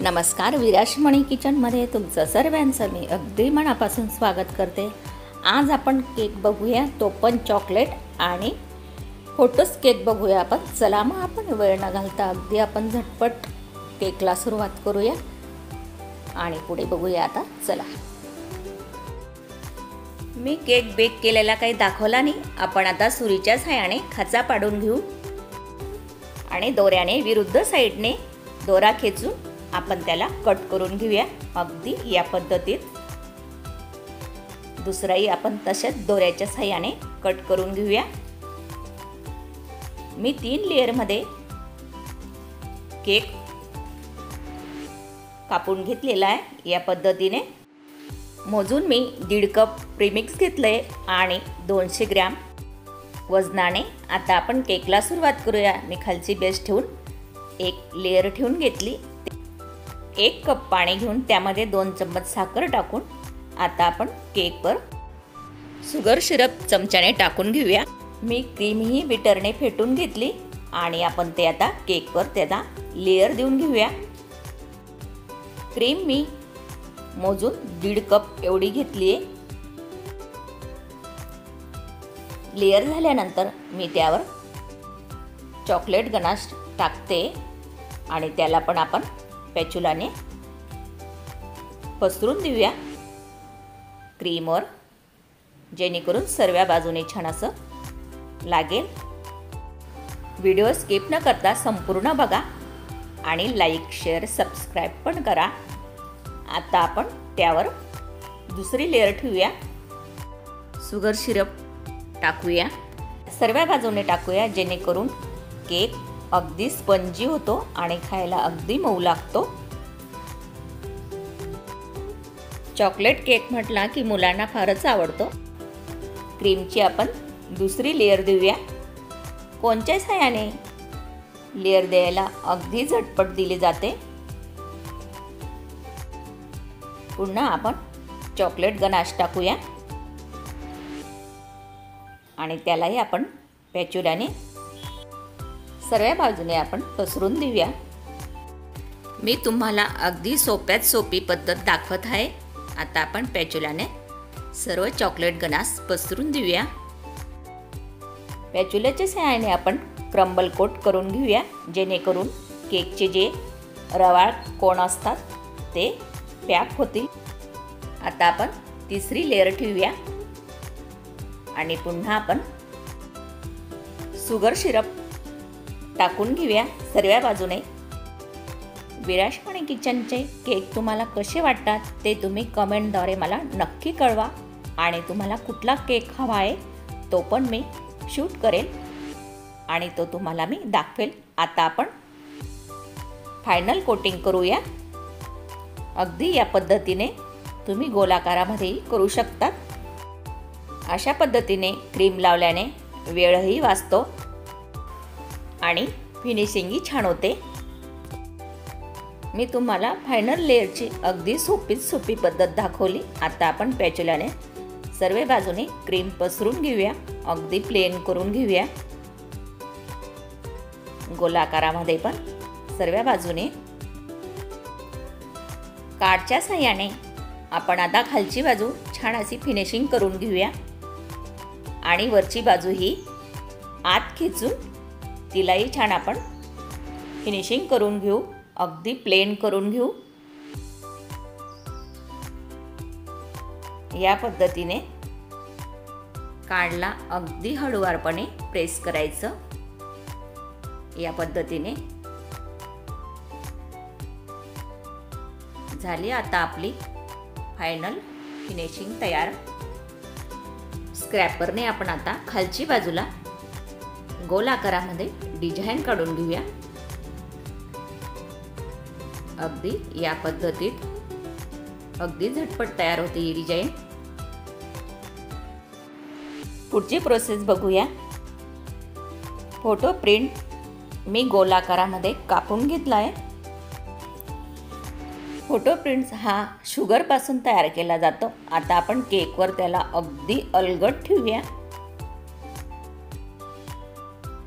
नमस्कार, विराजमणी किचनमध्ये तुमचं सर्वांचं मी अगदी मनापासून स्वागत करते। आज आपण केक बघूया, तो पण चॉकलेट आणि फोटोस केक बघूया आपण। चला मग आपण वेळ न घालता अगदी आपण झटपट केकला सुरुवात करूया आणि पुढे बघूया आता। चला, मी केक बेक केलेला काही दाखवला नाही। आपण आता सुरीच्या साहाय्याने खाचा पाडून घेऊ आणि दोऱ्याने विरुद्ध साइडने दोरा खेचून आपण त्याला कट करून घेऊया। अगदी या पद्धतीत दुसराही आपण तशाच दोऱ्याच्या साहाय्याने कट करून घेऊया। मी 3 लेयर मध्ये केक कापून घेतलेला आहे। या पद्धतीने मोजून मी 1.5 कप प्रीमिक्स घेतले आणि 200 ग्रॅम वजनाने आता आपण केकला सुरुवात करूया। मी खालची बेस ठेवून एक लेयर ठेवून घेतली। 1 कप पाणी घेऊन त्यामध्ये 2 चम्मच साखर टाकून आता आपण केकवर शुगर सिरप चमच्याने टाकून घेऊया। मी क्रीम ही बीटरने फेटून घेतली आणि आपण ते आता केकवर त्याला लेयर देऊन घेऊया। क्रीम मी मोजून 1.5 कप एवढी घेतली आहे। लेयर झाल्यानंतर मी त्यावर चॉकलेट गनाश टाकते आणि त्याला पण आपण पॅचुलाने पसरून देऊया क्रीमवर, जेणेकरून सर्व बाजूने छान असं लागेल। व्हिडिओ स्किप न करता संपूर्ण बघा आणि लाईक, शेअर, सबस्क्राईब पण करा। आता आपण त्यावर दुसरी लेयर ठेवूया। शुगर सिरप टाकूया, सर्व बाजूने टाकूया, जेणेकरून केक अगदी स्पंजी होतो आणि खायला अगदी मऊ लागतो। चॉकलेट केक म्हटला की मुलांना फारच आवडतो। क्रीमची आपण दुसरी लेयर देऊया। कोणच्या साहाय्याने लेयर द्यायला अगदी झटपट दिली जाते। पुन्हा आपण चॉकलेट गनाश टाकूया आणि त्यालाही आपण पॅचुलाने सर्व बाजूने आपण पसरून देऊया। मी तुम्हाला अगदी सोप्यात सोपी पद्धत दाखवत आहे। आता आपण पॅचुलाने सर्व चॉकलेट गनाश पसरून देऊया। पॅचुलाच्या सहाय्याने आपण क्रम्बल कोट करून घेऊया, जेणेकरून केकचे जे रवाळ कोण असतात ते पॅक होतील। आता आपण तिसरी लेयर ठेवूया आणि पुन्हा आपण शुगर सिरप टाकून घेऊया सर्व बाजूने। विराजमणी किचनचे केक तुम्हाला कसे वाटतात ते तुम्ही कमेंटद्वारे मला नक्की कळवा आणि तुम्हाला कुठला केक हवा आहे तो पण मी शूट करेल आणि तो तुम्हाला मी दाखवेल। आता आपण फायनल कोटिंग करूया। अगदी या पद्धतीने तुम्ही गोलाकारामध्येही करू शकता। अशा पद्धतीने क्रीम लावल्याने वेळही वाचतो आणि फिनिशिंगही छान होते। मी तुम्हाला फायनल लेयरची अगदी सोपी पद्धत दाखवली। आता आपण पॅचुलाने सर्व बाजूने क्रीम पसरून घेऊया, अगदी प्लेन करून घेऊया। गोलाकारामध्ये पण सर्व बाजूने कार्डच्या साहाय्याने आपण आता खालची बाजू छान अशी फिनिशिंग करून घेऊया आणि वरची बाजू ही आत खेचून तिलाही छान आपण फिनिशिंग करून घेऊ, अगदी प्लेन करून घेऊ। या पद्धतीने कार्डला अगदी हळूवारपणे प्रेस करायचं। या पद्धतीने झाली आता आपली फायनल फिनिशिंग तयार। स्क्रॅपरने आपण आता खालची बाजूला गोल आकारामध्ये डिझाईन काढून घेऊया। अगदी या पद्धतीत अगदी झटपट तयार होते ही डिझाईन। पुढची प्रोसेस बघूया। फोटो प्रिंट मी गोल आकारामध्ये कापून घेतला आहे। फोटो प्रिंट्स हा शुगर पासून तयार केला जातो। आता आपण केकवर त्याला अगदी अलगद ठेवूया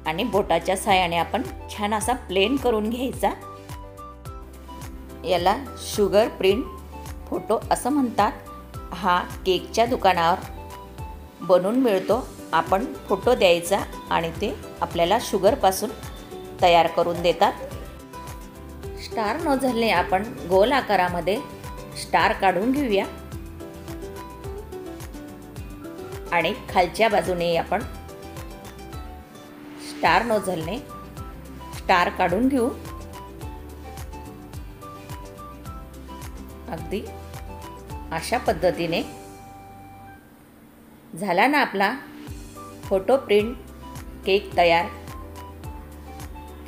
आणि बोटाच्या साहाय्याने आपण छान असा प्लेन करून घ्यायचा। याला शुगर प्रिंट फोटो असं म्हणतात. हा केकच्या दुकानावर बनवून मिळतो. आपण फोटो द्यायचा आणि ते आपल्याला शुगरपासून तयार करून देतात. स्टार नोझलने आपण गोल आकारामध्ये स्टार काढून घेऊया आणि खालच्या बाजूने आपण स्टार नोझलने स्टार काढून घेऊ. अगदी अशा पद्धतीने झाला ना आपला फोटो प्रिंट केक तयार.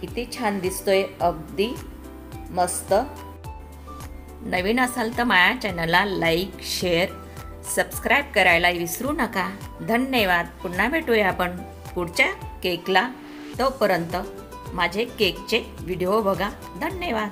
किती छान दिसतोय, अगदी मस्त. नवीन असाल तर माझ्या चॅनलला लाईक, शेअर, सबस्क्राईब करायला विसरू नका. धन्यवाद. पुन्हा भेटूया आपण पुढच्या केकला. तोपर्यंत माझे केकचे व्हिडिओ बघा. धन्यवाद.